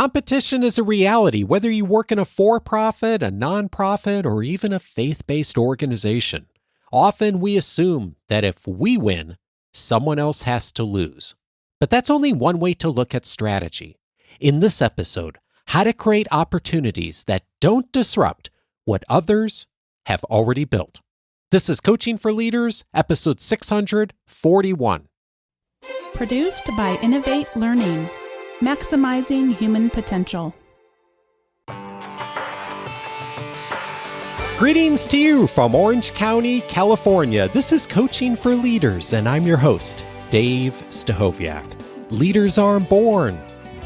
Competition is a reality, whether you work in a for-profit, a nonprofit, or even a faith-based organization. Often we assume that if we win, someone else has to lose. But that's only one way to look at strategy. In this episode, how to create opportunities that don't disrupt what others have already built. This is Coaching for Leaders, episode 641. Produced by Innovate Learning, maximizing human potential. Greetings to you from Orange County, California. This is Coaching for Leaders, and I'm your host, Dave Stachowiak. Leaders aren't born,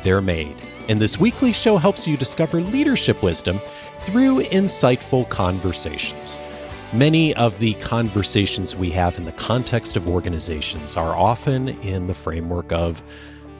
they're made. And this weekly show helps you discover leadership wisdom through insightful conversations. Many of the conversations we have in the context of organizations are often in the framework of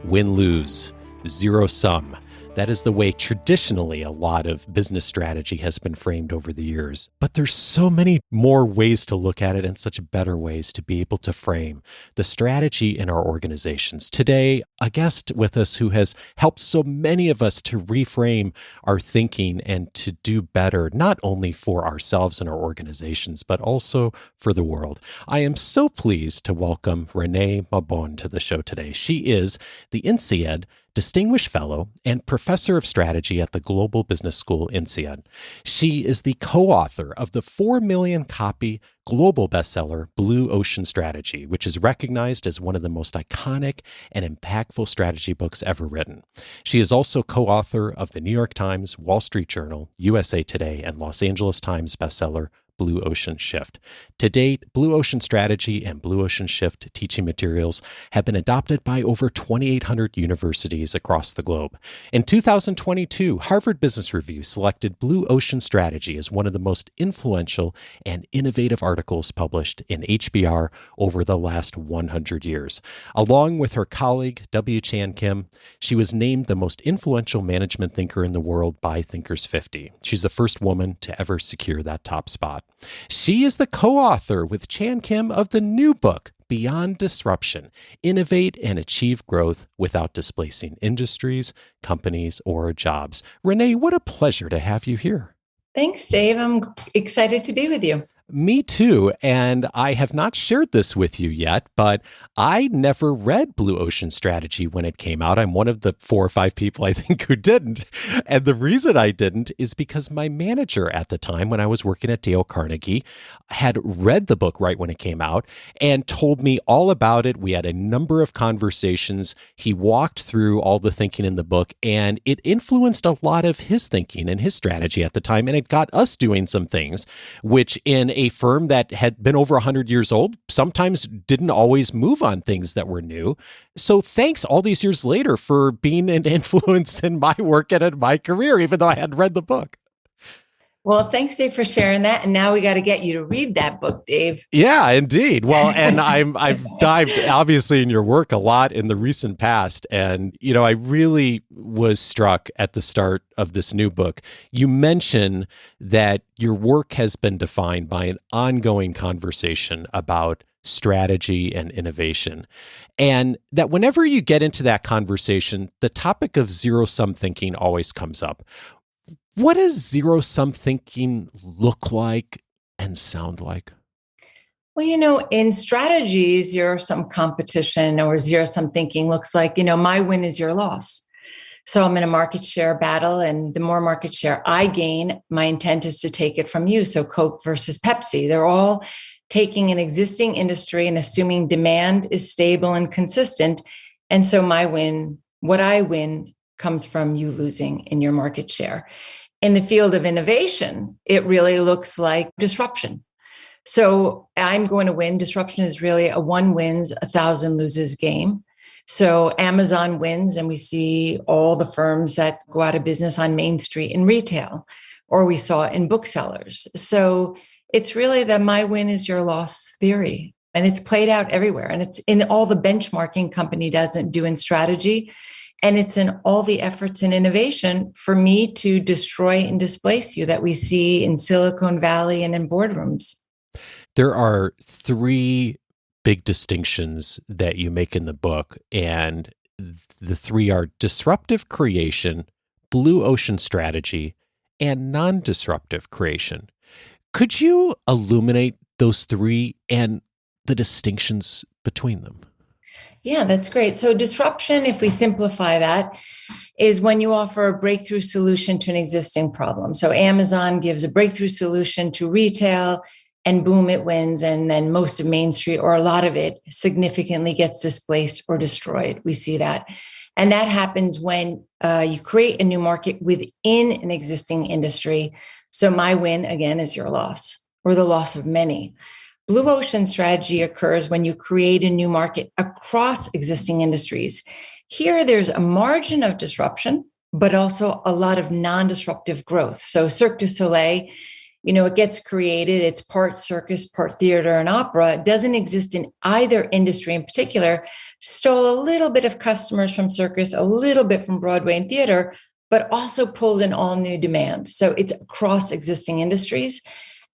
win-lose, zero-sum. That is the way traditionally a lot of business strategy has been framed over the years. But there's so many more ways to look at it and such better ways to be able to frame the strategy in our organizations. Today, a guest with us who has helped so many of us to reframe our thinking and to do better, not only for ourselves and our organizations, but also for the world. I am so pleased to welcome Renée Mauborgne to the show today. She is the INSEAD Distinguished Fellow and Professor of Strategy at the Global Business School, INSEAD. She is the co-author of the 4 million copy global bestseller, Blue Ocean Strategy, which is recognized as one of the most iconic and impactful strategy books ever written. She is also co-author of the New York Times, Wall Street Journal, USA Today, and Los Angeles Times bestseller, Blue Ocean Shift. To date, Blue Ocean Strategy and Blue Ocean Shift teaching materials have been adopted by over 2,800 universities across the globe. In 2022, Harvard Business Review selected Blue Ocean Strategy as one of the most influential and innovative articles published in HBR over the last 100 years. Along with her colleague, W. Chan Kim, she was named the most influential management thinker in the world by Thinkers 50. She's the first woman to ever secure that top spot. She is the co-author with Chan Kim of the new book, Beyond Disruption, Innovate and Achieve Growth Without Displacing Industries, Companies, or Jobs. Renée, what a pleasure to have you here. Thanks, Dave. I'm excited to be with you. Me too. And I have not shared this with you yet, but I never read Blue Ocean Strategy when it came out. I'm one of the 4 or 5 people I think who didn't. And the reason I didn't is because my manager at the time when I was working at Dale Carnegie had read the book right when it came out and told me all about it. We had a number of conversations. He walked through all the thinking in the book, and it influenced a lot of his thinking and his strategy at the time. And it got us doing some things, which in a firm that had been over 100 years old, sometimes didn't always move on things that were new. So thanks all these years later for being an influence in my work and in my career, even though I hadn't read the book. Well, thanks, Dave, for sharing that. And now we got to get you to read that book, Dave. Yeah, indeed. Well, and I've dived obviously in your work a lot in the recent past. And, I really was struck at the start of this new book. You mention that your work has been defined by an ongoing conversation about strategy and innovation. And that whenever you get into that conversation, the topic of zero-sum thinking always comes up. What does zero-sum thinking look like and sound like? Well, in strategy, zero-sum competition or zero-sum thinking looks like, my win is your loss. So I'm in a market share battle, and the more market share I gain, my intent is to take it from you. So Coke versus Pepsi, they're all taking an existing industry and assuming demand is stable and consistent. And so my win, what I win, comes from you losing in your market share. In the field of innovation, it really looks like disruption. So I'm going to win. Disruption is really a 1 wins, 1,000 loses game. So Amazon wins, and we see all the firms that go out of business on Main Street in retail, or we saw it in booksellers. So it's really the my win is your loss theory. And it's played out everywhere. And it's in all the benchmarking company doesn't do in strategy. And it's in all the efforts in innovation for me to destroy and displace you that we see in Silicon Valley and in boardrooms. There are 3 big distinctions that you make in the book, and the 3 are disruptive creation, blue ocean strategy, and non-disruptive creation. Could you illuminate those three and the distinctions between them? Yeah, that's great. So disruption, if we simplify that, is when you offer a breakthrough solution to an existing problem. So Amazon gives a breakthrough solution to retail and boom, it wins. And then most of Main Street, or a lot of it, significantly gets displaced or destroyed. We see that. And that happens when you create a new market within an existing industry. So my win, again, is your loss or the loss of many. Blue ocean strategy occurs when you create a new market across existing industries. Here, there's a margin of disruption, but also a lot of non-disruptive growth. So Cirque du Soleil, it gets created. It's part circus, part theater and opera. It doesn't exist in either industry in particular. Stole a little bit of customers from circus, a little bit from Broadway and theater, but also pulled in all new demand. So it's across existing industries.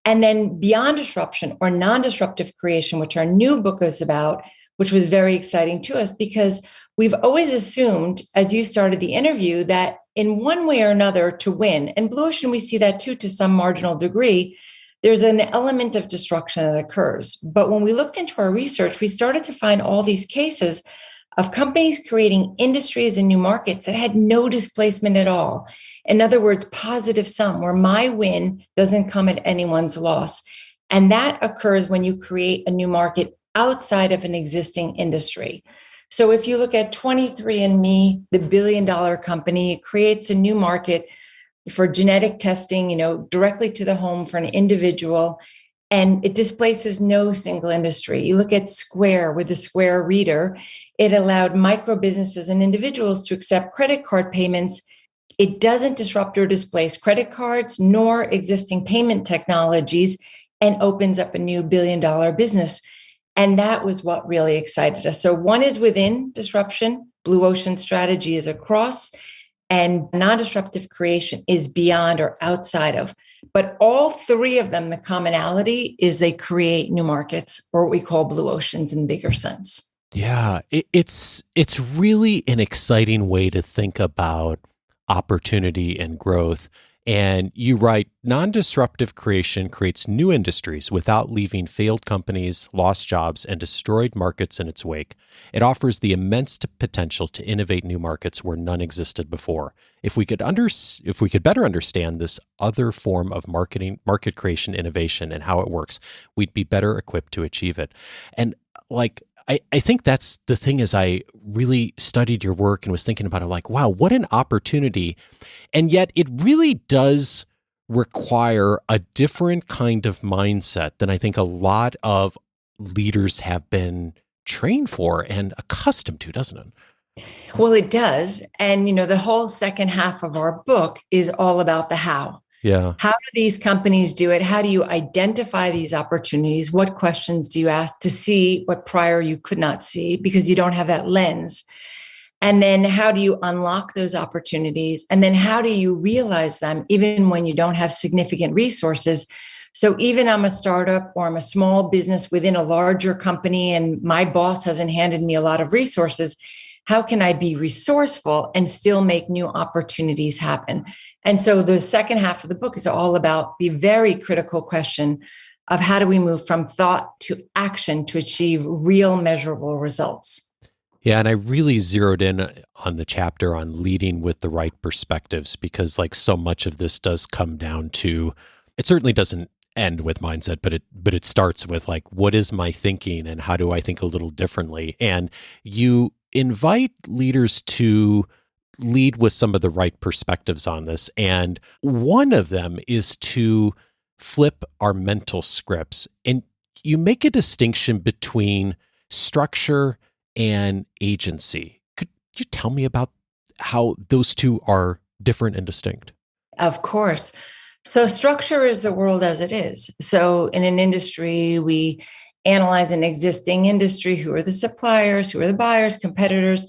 And then beyond disruption or non-disruptive creation, which our new book is about, which was very exciting to us because we've always assumed, as you started the interview, that in one way or another to win, and Blue Ocean, we see that too, to some marginal degree, there's an element of destruction that occurs. But when we looked into our research, we started to find all these cases of companies creating industries and new markets that had no displacement at all. In other words, positive sum, where my win doesn't come at anyone's loss. And that occurs when you create a new market outside of an existing industry. So if you look at 23andMe, the billion-dollar company, it creates a new market for genetic testing, directly to the home for an individual, and it displaces no single industry. You look at Square with the Square Reader, it allowed micro businesses and individuals to accept credit card payments. It doesn't disrupt or displace credit cards nor existing payment technologies and opens up a new billion-dollar business. And that was what really excited us. So one is within disruption, Blue Ocean strategy is across, and non-disruptive creation is beyond or outside of. But all three of them, the commonality is they create new markets, or what we call blue oceans in bigger sense. Yeah, it's really an exciting way to think about opportunity and growth. And you write, non-disruptive creation creates new industries without leaving failed companies, lost jobs, and destroyed markets in its wake. It offers the immense potential to innovate new markets where none existed before. If we could better understand this other form of market creation, innovation, and how it works, we'd be better equipped to achieve it. And I think that's the thing. As I really studied your work and was thinking about it, wow, what an opportunity. And yet it really does require a different kind of mindset than I think a lot of leaders have been trained for and accustomed to, doesn't it? Well, it does. And, the whole second half of our book is all about the how. Yeah. How do these companies do it? How do you identify these opportunities? What questions do you ask to see what prior you could not see because you don't have that lens? And then how do you unlock those opportunities? And then how do you realize them even when you don't have significant resources? So even I'm a startup or I'm a small business within a larger company and my boss hasn't handed me a lot of resources, how can I be resourceful and still make new opportunities happen? And so the second half of the book is all about the very critical question of how do we move from thought to action to achieve real measurable results? Yeah, and I really zeroed in on the chapter on leading with the right perspectives because so much of this does come down to, it certainly doesn't end with mindset, but it starts with what is my thinking and how do I think a little differently? And you invite leaders to lead with some of the right perspectives on this. And one of them is to flip our mental scripts. And you make a distinction between structure and agency. Could you tell me about how those two are different and distinct? Of course. So structure is the world as it is. So in an industry, we analyze an existing industry, who are the suppliers, who are the buyers, competitors,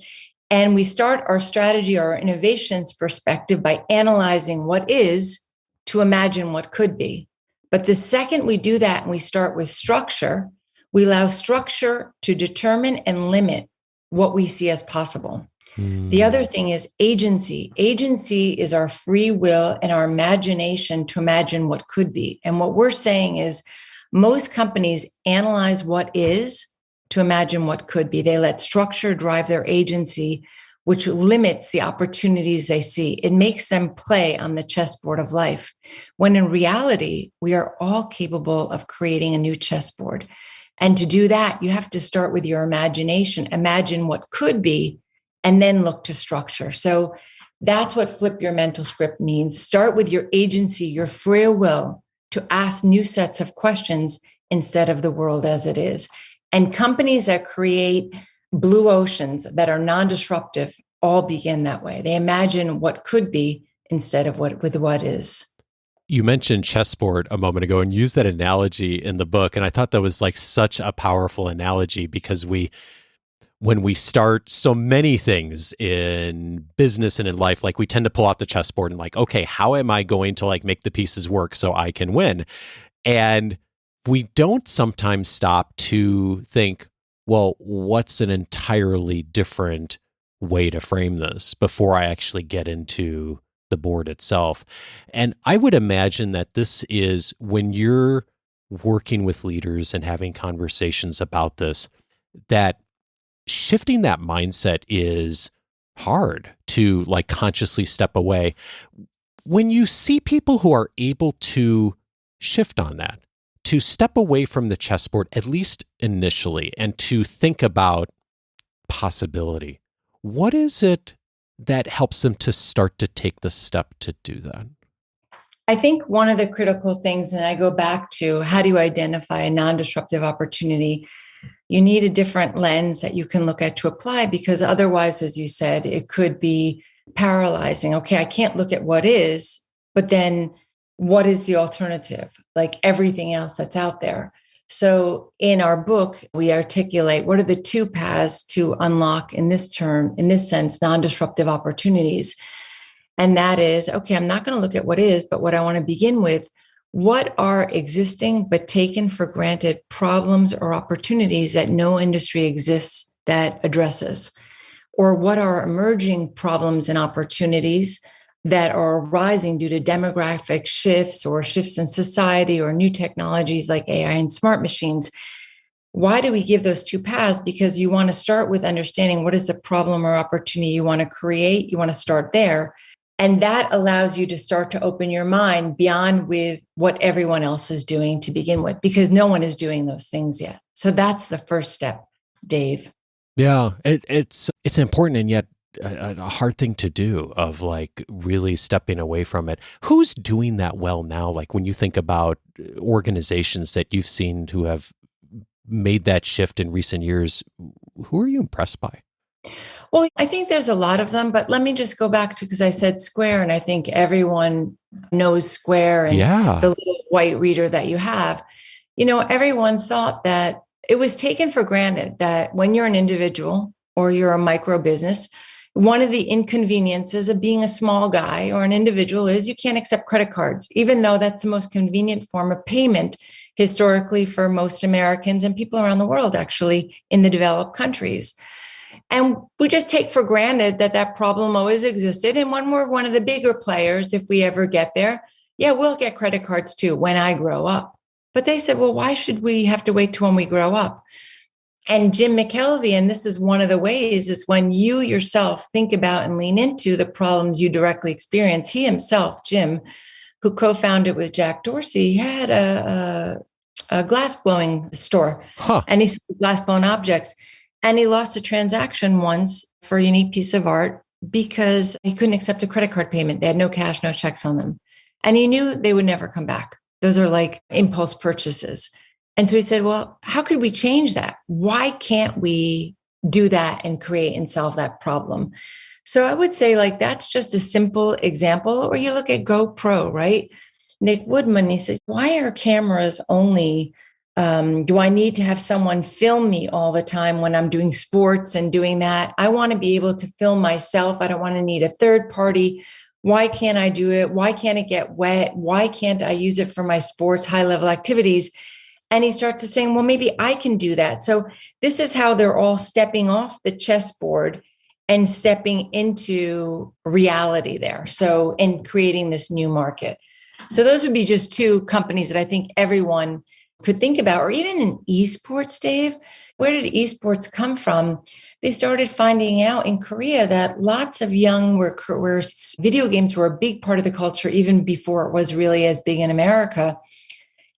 and we start our strategy, our innovations perspective by analyzing what is to imagine what could be. But the second we do that and we start with structure, we allow structure to determine and limit what we see as possible. The other thing is agency. Agency is our free will and our imagination to imagine what could be. And what we're saying is most companies analyze what is to imagine what could be. They let structure drive their agency, which limits the opportunities they see. It makes them play on the chessboard of life, when in reality, we are all capable of creating a new chessboard. And to do that, you have to start with your imagination, imagine what could be, and then look to structure. So that's what flip your mental script means. Start with your agency, your free will to ask new sets of questions instead of the world as it is. And companies that create blue oceans that are non-disruptive all begin that way. They imagine what could be instead of what is. You mentioned chessboard a moment ago and used that analogy in the book. And I thought that was like such a powerful analogy because when we start so many things in business and in life, like we tend to pull out the chessboard and like, okay, how am I going to like make the pieces work so I can win? And we don't sometimes stop to think, well, what's an entirely different way to frame this before I actually get into the board itself? And I would imagine that this is when you're working with leaders and having conversations about this, that shifting that mindset is hard to like consciously step away. When you see people who are able to shift on that, to step away from the chessboard, at least initially, and to think about possibility, what is it that helps them to start to take the step to do that? I think one of the critical things, and I go back to how do you identify a non-disruptive opportunity? You need a different lens that you can look at to apply, because otherwise, as you said, it could be paralyzing. Okay, I can't look at what is, but then what is the alternative? Like everything else that's out there. So in our book, we articulate what are the two paths to unlock in this sense, non-disruptive opportunities. And that is, okay, I'm not going to look at what is, but what I want to begin with, what are existing but taken for granted problems or opportunities that no industry exists that addresses? Or what are emerging problems and opportunities that are arising due to demographic shifts or shifts in society or new technologies like AI and smart machines? Why do we give those two paths? Because you want to start with understanding what is the problem or opportunity you want to create. You want to start there. And that allows you to start to open your mind beyond with what everyone else is doing to begin with, because no one is doing those things yet. So that's the first step, Dave. Yeah, it's important and yet a hard thing to do, of like really stepping away from it. Who's doing that well now? Like when you think about organizations that you've seen who have made that shift in recent years, who are you impressed by? Well, I think there's a lot of them, but let me just go back to, because I said Square, and I think everyone knows Square and the little white reader that you have. You know, everyone thought that it was taken for granted that when you're an individual or you're a micro business, one of the inconveniences of being a small guy or an individual is you can't accept credit cards, even though that's the most convenient form of payment historically for most Americans and people around the world, actually, in the developed countries. And we just take for granted that that problem always existed. And when we're one of the bigger players, if we ever get there, yeah, we'll get credit cards too when I grow up. But they said, well, why should we have to wait till when we grow up? And Jim McKelvey, and this is one of the ways, is when you yourself think about and lean into the problems you directly experience. He himself, Jim, who co-founded with Jack Dorsey, had a glass blowing store, and he sold glass blown objects. And he lost a transaction once for a unique piece of art because he couldn't accept a credit card payment. They had no cash, no checks on them. And he knew they would never come back. Those are like impulse purchases. And so he said, well, how could we change that? Why can't we do that and create and solve that problem? So I would say like that's just a simple example. Or you look at GoPro, right? Nick Woodman, he says, why are cameras only... do I need to have someone film me all the time when I'm doing sports and doing that? I want to be able to film myself. I don't want to need a third party. Why can't I do it? Why can't it get wet? Why can't I use it for my sports, high level activities? And he starts to saying, well, maybe I can do that. So this is how they're all stepping off the chessboard and stepping into reality there. So, in creating this new market. So those would be just two companies that I think everyone could think about, or even in esports, Dave. Where did esports come from? They started finding out in Korea that lots of young where video games were a big part of the culture, even before it was really as big in America.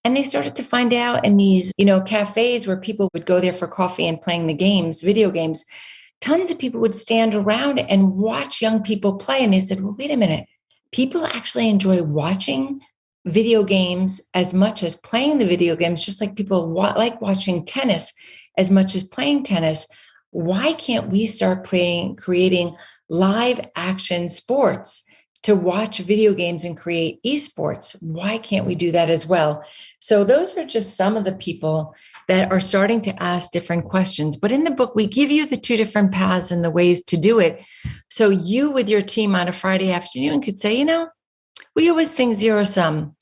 And they started to find out in these, cafes where people would go there for coffee and playing the games, video games, tons of people would stand around and watch young people play. And they said, well, wait a minute. People actually enjoy watching video games as much as playing the video games, just like people like watching tennis as much as playing tennis. Why can't we start creating live action sports to watch video games and create esports? Why can't we do that as well? So those are just some of the people that are starting to ask different questions. But in the book, we give you the two different paths and the ways to do it. So you with your team on a Friday afternoon could say, we always think zero sum.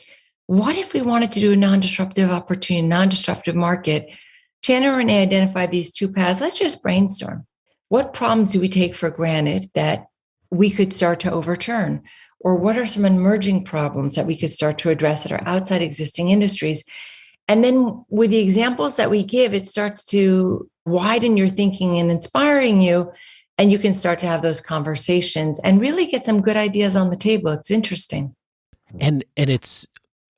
What if we wanted to do a non-disruptive opportunity, non-disruptive market? Shannon and Renee identified these two paths. Let's just brainstorm. What problems do we take for granted that we could start to overturn? Or what are some emerging problems that we could start to address that are outside existing industries? And then with the examples that we give, it starts to widen your thinking and inspiring you. And you can start to have those conversations and really get some good ideas on the table. It's interesting. And it's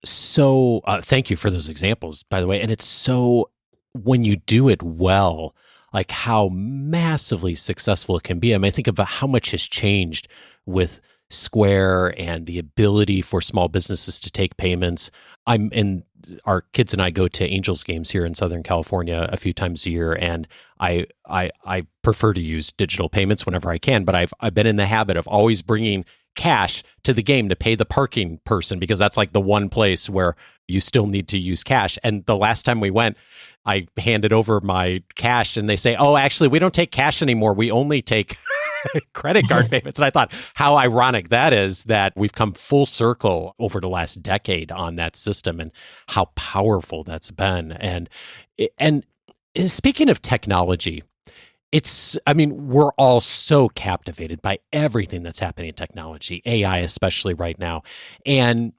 so, thank you for those examples, by the way. And it's so, when you do it well, like how massively successful it can be. I mean, I think about how much has changed with Square and the ability for small businesses to take payments. Our kids and I go to Angels games here in Southern California a few times a year, and I prefer to use digital payments whenever I can. But I've been in the habit of always bringing cash to the game to pay the parking person, because that's like the one place where you still need to use cash. And the last time we went, I handed over my cash, and they say, "Oh, actually, we don't take cash anymore. We only take credit card payments." And I thought how ironic that is, that we've come full circle over the last decade on that system, and how powerful that's been. And speaking of technology, we're all so captivated by everything that's happening in technology, AI especially right now. And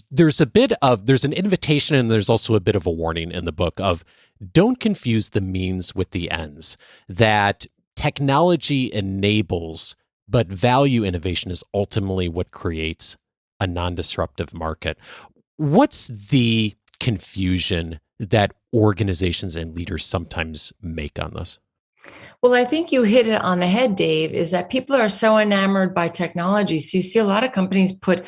there's an invitation, and there's also a bit of a warning in the book of, don't confuse the means with the ends. That technology enables, but value innovation is ultimately what creates a non-disruptive market. What's the confusion that organizations and leaders sometimes make on this? Well, I think you hit it on the head, Dave, is that people are so enamored by technology. So you see a lot of companies put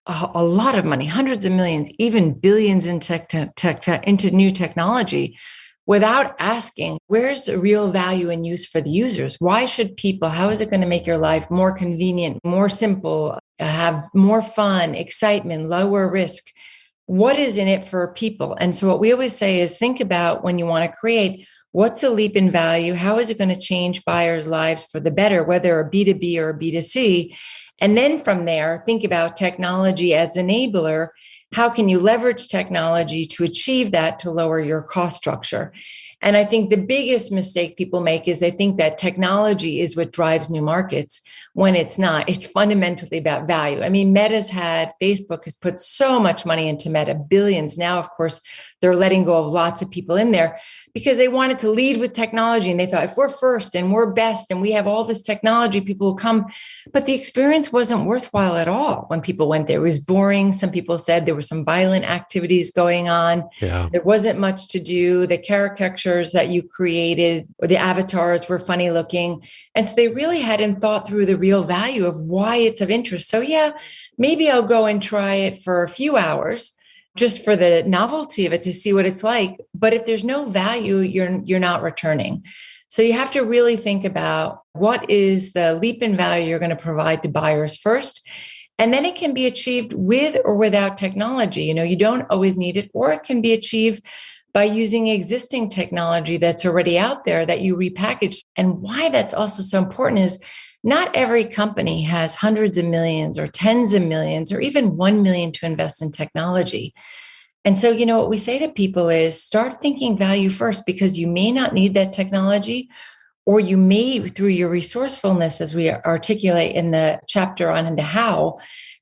a lot of money, hundreds of millions, even billions into new technology, without asking, where's the real value and use for the users? Why should people, how is it going to make your life more convenient, more simple, have more fun, excitement, lower risk? What is in it for people? And so what we always say is, think about, when you want to create, what's a leap in value? How is it going to change buyers' lives for the better, whether a B2B or a B2C? And then from there, think about technology as enabler. How can you leverage technology to achieve that, to lower your cost structure? And I think the biggest mistake people make is they think that technology is what drives new markets, when it's not. It's fundamentally about value. I mean, Facebook has put so much money into Meta, billions. Now, of course, they're letting go of lots of people in there because they wanted to lead with technology. And they thought, if we're first and we're best and we have all this technology, people will come. But the experience wasn't worthwhile at all when people went there. It was boring. Some people said there were some violent activities going on. Yeah. There wasn't much to do. The caricatures that you created, or the avatars, were funny looking. And so they really hadn't thought through the real value of why it's of interest. So yeah, maybe I'll go and try it for a few hours, just for the novelty of it, to see what it's like. But if there's no value, you're not returning. So you have to really think about, what is the leap in value you're going to provide to buyers first. And then it can be achieved with or without technology. You don't always need it, or it can be achieved by using existing technology that's already out there that you repackage. And why that's also so important is, not every company has hundreds of millions or tens of millions or even 1 million to invest in technology. And so, what we say to people is, start thinking value first, because you may not need that technology, Or you may, through your resourcefulness, as we articulate in the chapter on the how,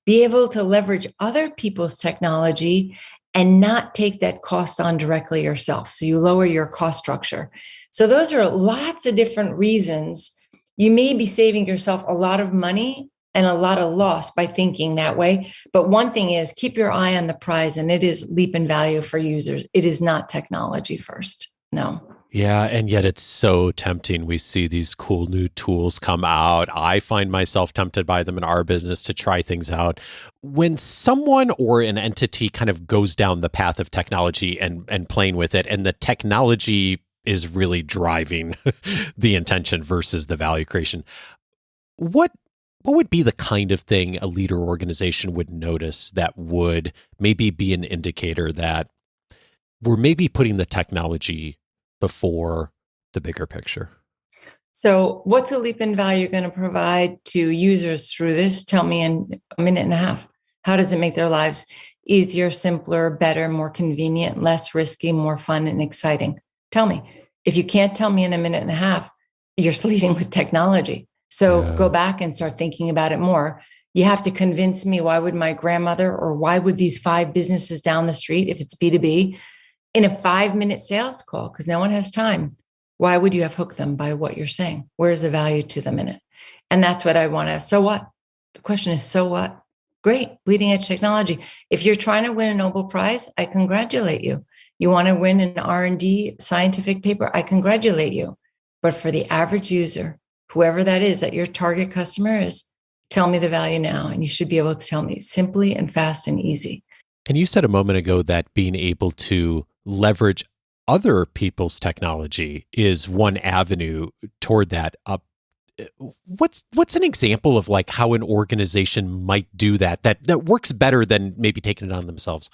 be able to leverage other people's technology and not take that cost on directly yourself. So you lower your cost structure. So those are lots of different reasons. You may be saving yourself a lot of money and a lot of loss by thinking that way. But one thing is, keep your eye on the prize, and it is leap in value for users. It is not technology first. No. Yeah, and yet it's so tempting. We see these cool new tools come out. I find myself tempted by them in our business to try things out. When someone or an entity kind of goes down the path of technology and playing with it, and the technology is really driving the intention versus the value creation, what would be the kind of thing a leader or organization would notice that would maybe be an indicator that we're maybe putting the technology before the bigger picture? So what's a leap in value going to provide to users through this? Tell me in a minute and a half. How does it make their lives easier, simpler, better, more convenient, less risky, more fun and exciting? Tell me. If you can't tell me in a minute and a half, you're leading with technology. So go back and start thinking about it more. You have to convince me, why would my grandmother, or why would these 5 businesses down the street, if it's B2B, in a 5-minute sales call, because no one has time, why would you have hooked them by what you're saying? Where's the value to them in it? And that's what I want to, so what? The question is, so what? Great, bleeding edge technology. If you're trying to win a Nobel Prize, I congratulate you. You want to win an R&D scientific paper, I congratulate you. But for the average user, whoever that is, that your target customer is, tell me the value now. And you should be able to tell me simply and fast and easy. And you said a moment ago that being able to leverage other people's technology is one avenue toward that. What's an example of like how an organization might do that works better than maybe taking it on themselves?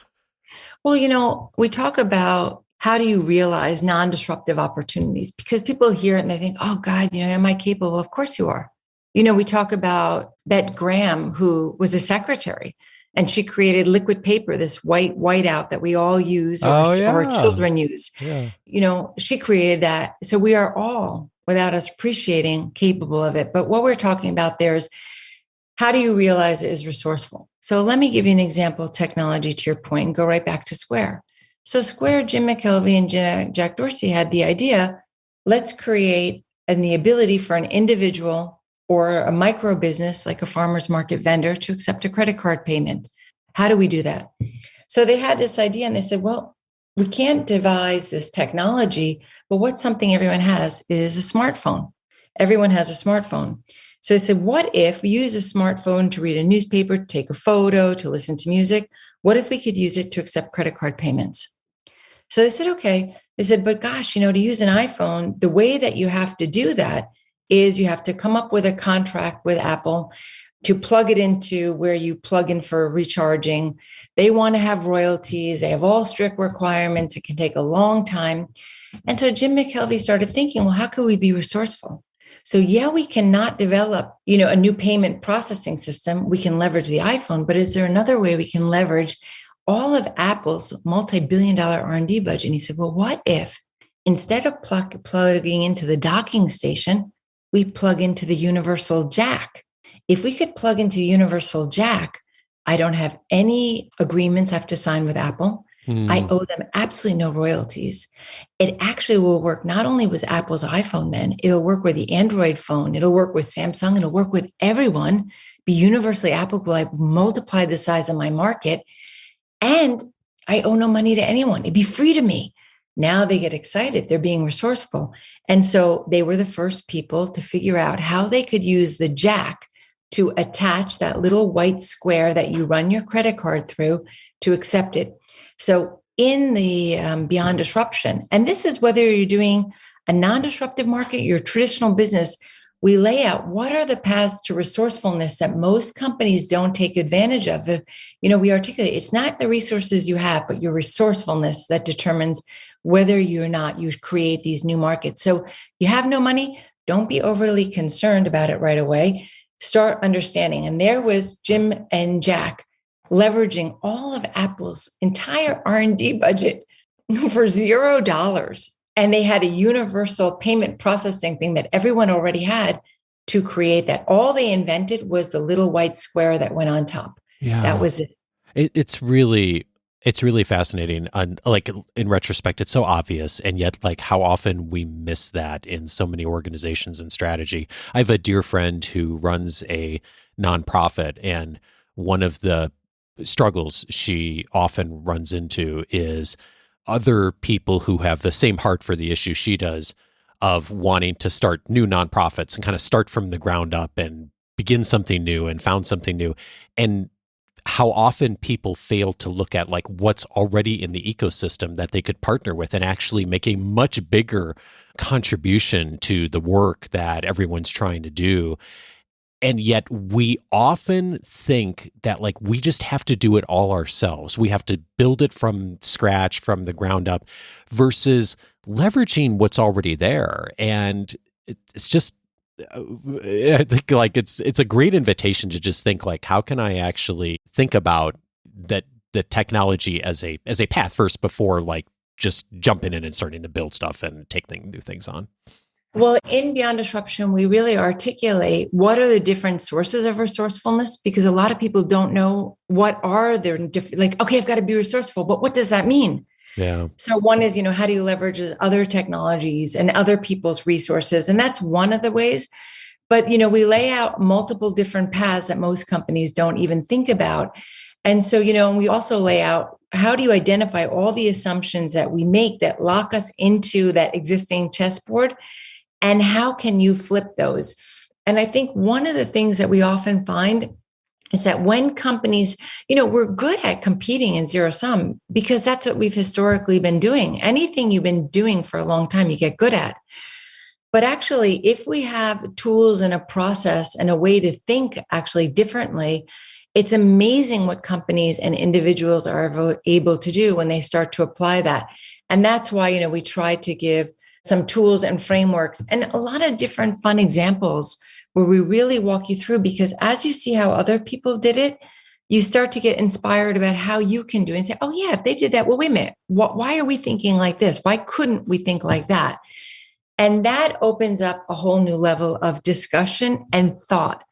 Well, we talk about how do you realize non-disruptive opportunities, because people hear it and they think, oh God, am I capable? Of course you are. We talk about that Graham, who was a secretary, and she created liquid paper, this whiteout that we all use, or our children use. Yeah. She created that. So we are all, without us appreciating, capable of it. But what we're talking about there is, how do you realize it is resourceful? So let me give you an example of technology to your point and go right back to Square. So Square, Jim McKelvey and Jack Dorsey had the idea, let's create the ability for an individual or a micro business like a farmer's market vendor to accept a credit card payment. How do we do that? So they had this idea and they said, well, we can't devise this technology, but what's something everyone has is a smartphone. Everyone has a smartphone. So they said, what if we use a smartphone to read a newspaper, to take a photo, to listen to music? What if we could use it to accept credit card payments? So they said, okay. They said, but gosh, to use an iPhone, the way that you have to do that is you have to come up with a contract with Apple to plug it into where you plug in for recharging. They want to have royalties. They have all strict requirements. It can take a long time. And so Jim McKelvey started thinking, well, how could we be resourceful? So we cannot develop, a new payment processing system. We can leverage the iPhone, but is there another way we can leverage all of Apple's multi-billion-dollar R&D budget? And he said, well, what if instead of plugging into the docking station, we plug into the universal jack? If we could plug into the universal jack, I don't have any agreements I have to sign with Apple. I owe them absolutely no royalties. It actually will work not only with Apple's iPhone, then it'll work with the Android phone. It'll work with Samsung. It'll work with everyone, be universally applicable. I multiply the size of my market, and I owe no money to anyone. It'd be free to me. Now they get excited. They're being resourceful. And so they were the first people to figure out how they could use the jack to attach that little white square that you run your credit card through to accept it. So in the Beyond Disruption, and this is whether you're doing a non-disruptive market, your traditional business, we lay out what are the paths to resourcefulness that most companies don't take advantage of. We articulate, it's not the resources you have, but your resourcefulness that determines whether you create these new markets. So you have no money, don't be overly concerned about it right away. Start understanding. And there was Jim and Jack leveraging all of Apple's entire R&D budget for $0. And they had a universal payment processing thing that everyone already had to create that. All they invented was the little white square that went on top. Yeah. That was it. It's really fascinating. And like in retrospect, it's so obvious. And yet like how often we miss that in so many organizations and strategy. I have a dear friend who runs a nonprofit, and one of the struggles she often runs into is other people who have the same heart for the issue she does, of wanting to start new nonprofits and kind of start from the ground up and begin something new and found something new. And how often people fail to look at like what's already in the ecosystem that they could partner with and actually make a much bigger contribution to the work that everyone's trying to do. And yet we often think that like we just have to do it all ourselves. We have to build it from scratch, from the ground up, versus leveraging what's already there. And it's just, I think like it's a great invitation to just think like, how can I actually think about that the technology as a path first before like just jumping in and starting to build stuff and take new things on. Well, in Beyond Disruption, we really articulate what are the different sources of resourcefulness, because a lot of people don't know what are their different, like, okay, I've got to be resourceful, but what does that mean? Yeah. So one is, how do you leverage other technologies and other people's resources? And that's one of the ways. But, we lay out multiple different paths that most companies don't even think about. And so, and we also lay out, how do you identify all the assumptions that we make that lock us into that existing chessboard? And how can you flip those? And I think one of the things that we often find is that when companies, we're good at competing in zero sum because that's what we've historically been doing. Anything you've been doing for a long time, you get good at. But actually, if we have tools and a process and a way to think actually differently, it's amazing what companies and individuals are able to do when they start to apply that. And that's why, we try to give some tools and frameworks and a lot of different fun examples where we really walk you through, because as you see how other people did it, you start to get inspired about how you can do it and say, oh yeah, if they did that, well, wait a minute, why are we thinking like this? Why couldn't we think like that? And that opens up a whole new level of discussion and thought.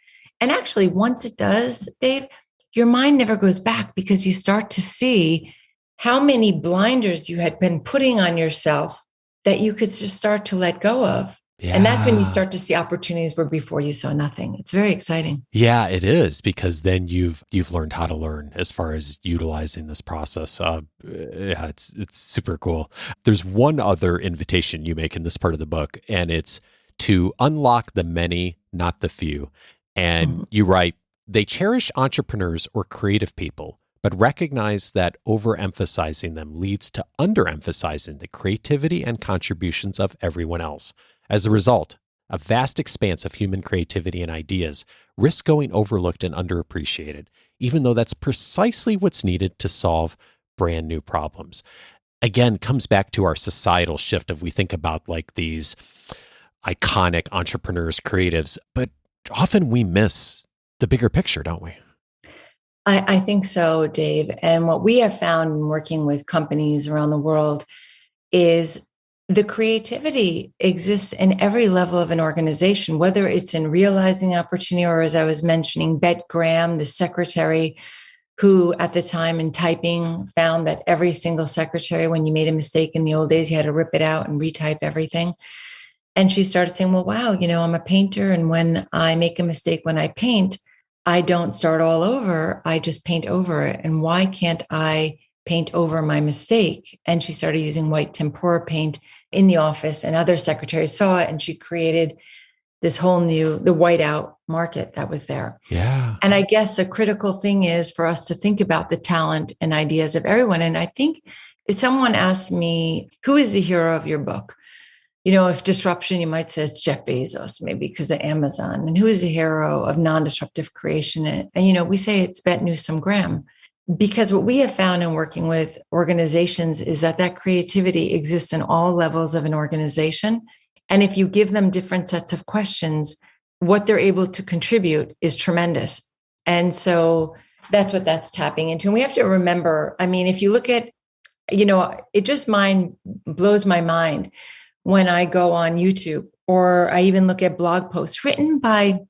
And actually, once it does, Dave, your mind never goes back, because you start to see how many blinders you had been putting on yourself that you could just start to let go of. Yeah. And that's when you start to see opportunities where before you saw nothing. It's very exciting. Yeah, it is, because then you've learned how to learn as far as utilizing this process. Yeah, it's super cool. There's one other invitation you make in this part of the book, and it's to unlock the many, not the few. And you write, they cherish entrepreneurs or creative people, but recognize that overemphasizing them leads to underemphasizing the creativity and contributions of everyone else. As a result, a vast expanse of human creativity and ideas risk going overlooked and underappreciated, even though that's precisely what's needed to solve brand new problems. Again, comes back to our societal shift of we think about like these iconic entrepreneurs, creatives, but often we miss the bigger picture, don't we? I think so, Dave. And what we have found in working with companies around the world is the creativity exists in every level of an organization, whether it's in realizing opportunity, or as I was mentioning, Bet Graham, the secretary, who at the time in typing found that every single secretary, when you made a mistake in the old days, you had to rip it out and retype everything. And she started saying, well, wow, I'm a painter. And when I make a mistake when I paint, I don't start all over. I just paint over it. And why can't I paint over my mistake? And she started using white tempera paint in the office, and other secretaries saw it. And she created this whole new, the whiteout market that was there. Yeah. And I guess the critical thing is for us to think about the talent and ideas of everyone. And I think if someone asked me, who is the hero of your book? If disruption, you might say it's Jeff Bezos, maybe because of Amazon. And who is the hero of non-disruptive creation? And we say it's Bette Newsome Graham, because what we have found in working with organizations is that creativity exists in all levels of an organization. And if you give them different sets of questions, what they're able to contribute is tremendous. And so that's what that's tapping into. And we have to remember, if you look at It just blows my mind when I go on YouTube or I even look at blog posts written by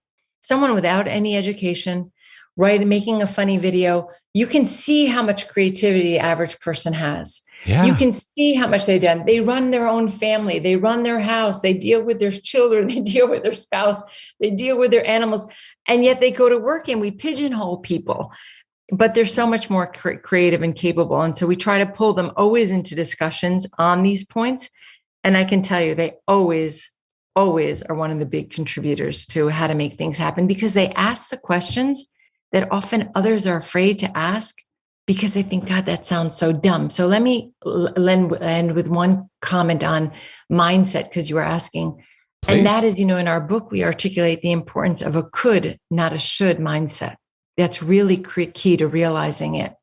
someone without any education, right? Making a funny video. You can see how much creativity the average person has. Yeah. You can see how much they've done. They run their own family. They run their house. They deal with their children. They deal with their spouse. They deal with their animals. And yet they go to work and we pigeonhole people. But they're so much more creative and capable. And so we try to pull them always into discussions on these points. And I can tell you, they always are one of the big contributors to how to make things happen, because they ask the questions that often others are afraid to ask because they think, God, that sounds so dumb. So let me end with one comment on mindset, because you were asking. Please. And that is, in our book, we articulate the importance of a could, not a should mindset. That's really key to realizing it.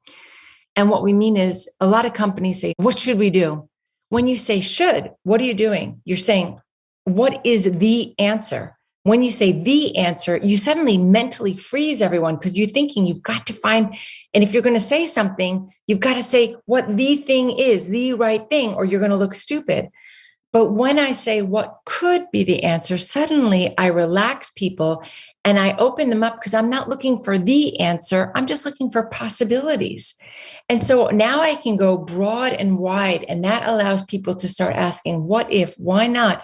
And what we mean is, a lot of companies say, what should we do? When you say should, what are you doing? You're saying, what is the answer? When you say the answer, you suddenly mentally freeze everyone, because you're thinking you've got to find, and if you're going to say something, you've got to say what the thing is, the right thing, or you're going to look stupid. But when I say what could be the answer, suddenly I relax people and I open them up, because I'm not looking for the answer. I'm just looking for possibilities. And so now I can go broad and wide, and that allows people to start asking, what if, why not?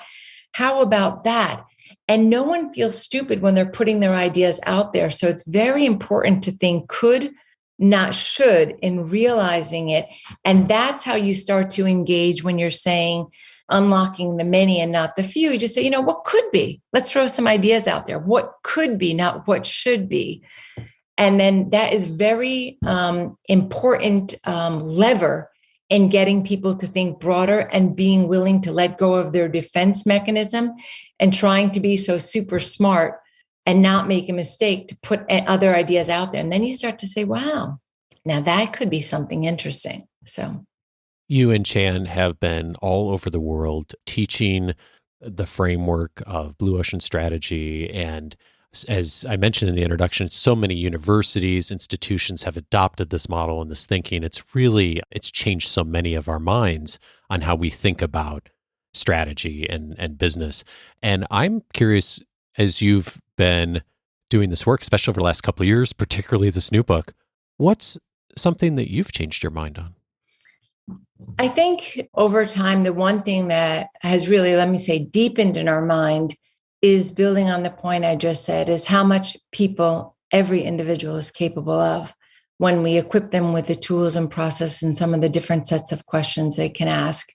How about that? And no one feels stupid when they're putting their ideas out there. So it's very important to think could, not should, in realizing it. And that's how you start to engage when you're saying, unlocking the many and not the few. You just say, what could be? Let's throw some ideas out there. What could be, not what should be. And then that is very important lever in getting people to think broader and being willing to let go of their defense mechanism and trying to be so super smart and not make a mistake to put other ideas out there. And then you start to say, wow, now that could be something interesting. So you and Chan have been all over the world teaching the framework of Blue Ocean Strategy. And as I mentioned in the introduction, so many universities, institutions have adopted this model and this thinking. It's changed so many of our minds on how we think about strategy and business. And I'm curious, as you've been doing this work, especially over the last couple of years, particularly this new book, what's something that you've changed your mind on? I think over time, the one thing that has really, deepened in our mind is building on the point I just said, is how much people, every individual, is capable of when we equip them with the tools and process and some of the different sets of questions they can ask.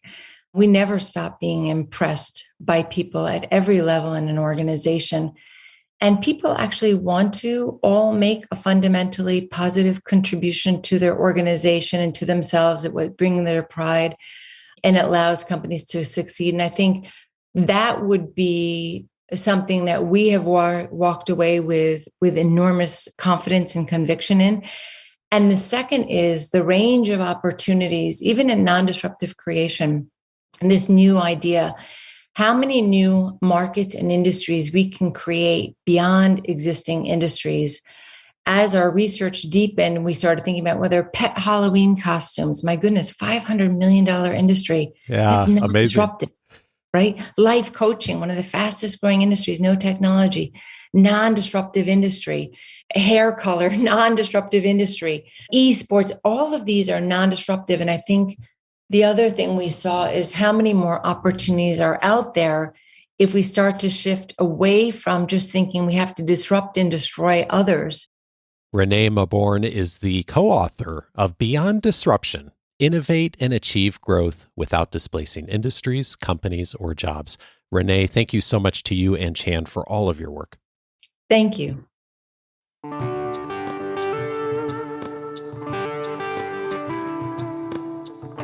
We never stop being impressed by people at every level in an organization. And people actually want to all make a fundamentally positive contribution to their organization and to themselves. It would bring their pride and it allows companies to succeed. And I think that would be something that we have walked away with enormous confidence and conviction in. And the second is the range of opportunities, even in non-disruptive creation, and this new idea, how many new markets and industries we can create beyond existing industries. As our research deepened, we started thinking about whether pet Halloween costumes, my goodness, $500 million industry. Yeah, That's not amazing. Disruptive, right? Life coaching, one of the fastest growing industries, no technology, non-disruptive industry. Hair color, non-disruptive industry. Esports, all of these are non-disruptive. And I think the other thing we saw is how many more opportunities are out there if we start to shift away from just thinking we have to disrupt and destroy others. Renée Mauborgne is the co-author of Beyond Disruption, Innovate and Achieve Growth Without Displacing Industries, Companies, or Jobs. Renée, thank you so much to you and Chan for all of your work. Thank you.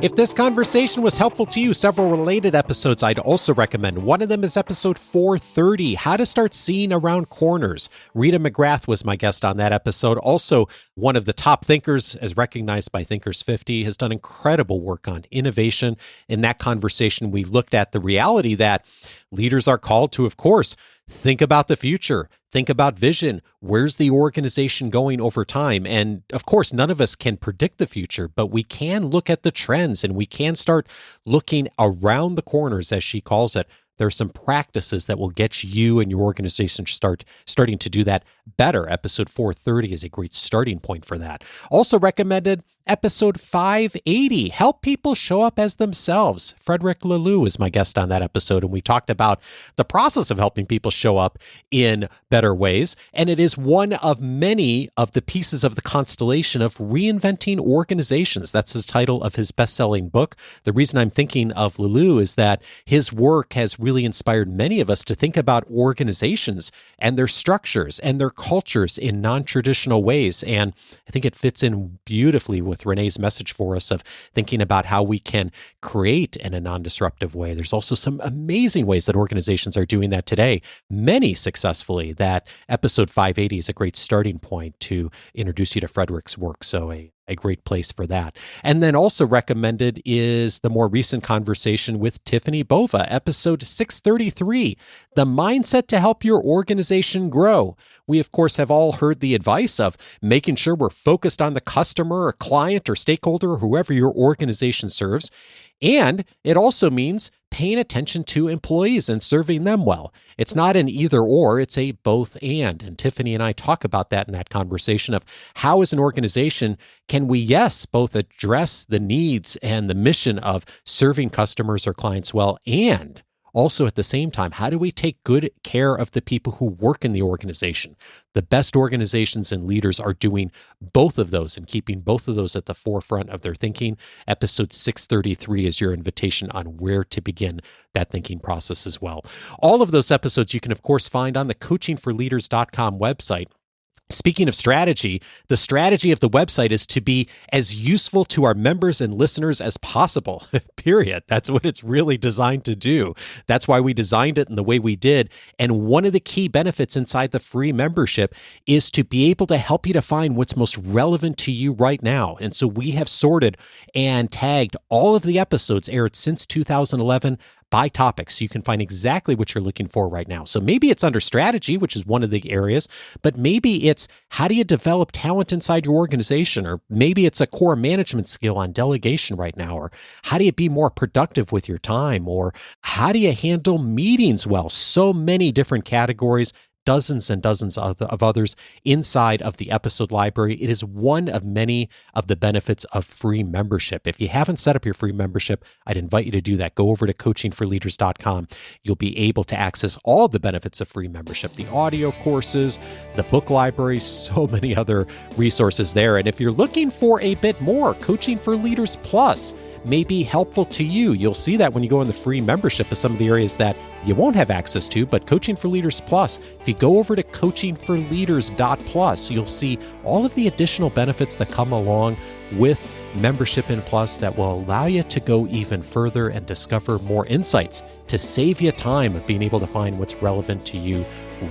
If this conversation was helpful to you, several related episodes I'd also recommend. One of them is episode 430, How to Start Seeing Around Corners. Rita McGrath was my guest on that episode. Also, one of the top thinkers, as recognized by Thinkers 50, has done incredible work on innovation. In that conversation, we looked at the reality that leaders are called to, of course, think about the future. Think about vision. Where's the organization going over time? And of course, none of us can predict the future, but we can look at the trends and we can start looking around the corners, as she calls it. There are some practices that will get you and your organization starting to do that better. Episode 430 is a great starting point for that. Also recommended episode 580, Help People Show Up as Themselves. Frederick Laloux is my guest on that episode, and we talked about the process of helping people show up in better ways. And it is one of many of the pieces of the constellation of reinventing organizations. That's the title of his best-selling book. The reason I'm thinking of Laloux is that his work has really inspired many of us to think about organizations and their structures and their cultures in non-traditional ways. And I think it fits in beautifully with Renée's message for us of thinking about how we can create in a non-disruptive way. There's also some amazing ways that organizations are doing that today, many successfully. That episode 580 is a great starting point to introduce you to Frederick's work. So a great place for that. And then also recommended is the more recent conversation with Tiffany Bova, episode 633, The Mindset to Help Your Organization Grow. We, of course, have all heard the advice of making sure we're focused on the customer or client or stakeholder, or whoever your organization serves. And it also means paying attention to employees and serving them well. It's not an either or, it's a both and. And Tiffany and I talk about that in that conversation of how as an organization can we, yes, both address the needs and the mission of serving customers or clients well, and also at the same time, how do we take good care of the people who work in the organization? The best organizations and leaders are doing both of those and keeping both of those at the forefront of their thinking. Episode 633 is your invitation on where to begin that thinking process as well. All of those episodes you can, of course, find on the coachingforleaders.com website. Speaking of strategy, the strategy of the website is to be as useful to our members and listeners as possible, period. That's what it's really designed to do. That's why we designed it in the way we did. And one of the key benefits inside the free membership is to be able to help you to find what's most relevant to you right now. And so we have sorted and tagged all of the episodes aired since 2011 by topic, so you can find exactly what you're looking for right now. So maybe it's under strategy, which is one of the areas, but maybe it's how do you develop talent inside your organization, or maybe it's a core management skill on delegation right now, or how do you be more productive with your time, or how do you handle meetings well? So many different categories, dozens and dozens of others inside of the episode library. It is one of many of the benefits of free membership. If you haven't set up your free membership, I'd invite you to do that. Go over to coachingforleaders.com. You'll be able to access all the benefits of free membership, the audio courses, the book library, so many other resources there. And if you're looking for a bit more, Coaching for Leaders Plus may be helpful to you. You'll see that when you go in the free membership of some of the areas that you won't have access to, but Coaching for Leaders Plus, if you go over to coachingforleaders.plus, you'll see all of the additional benefits that come along with membership in Plus that will allow you to go even further and discover more insights to save you time of being able to find what's relevant to you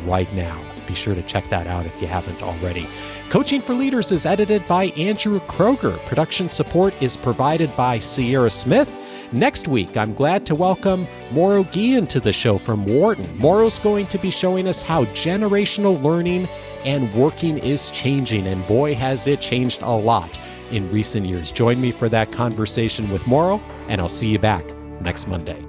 right now. Be sure to check that out if you haven't already. Coaching for Leaders is edited by Andrew Kroger. Production support is provided by Sierra Smith. Next week, I'm glad to welcome Mauro Guillen to the show from Wharton. Mauro's going to be showing us how generational learning and working is changing, and boy, has it changed a lot in recent years. Join me for that conversation with Mauro, and I'll see you back next Monday.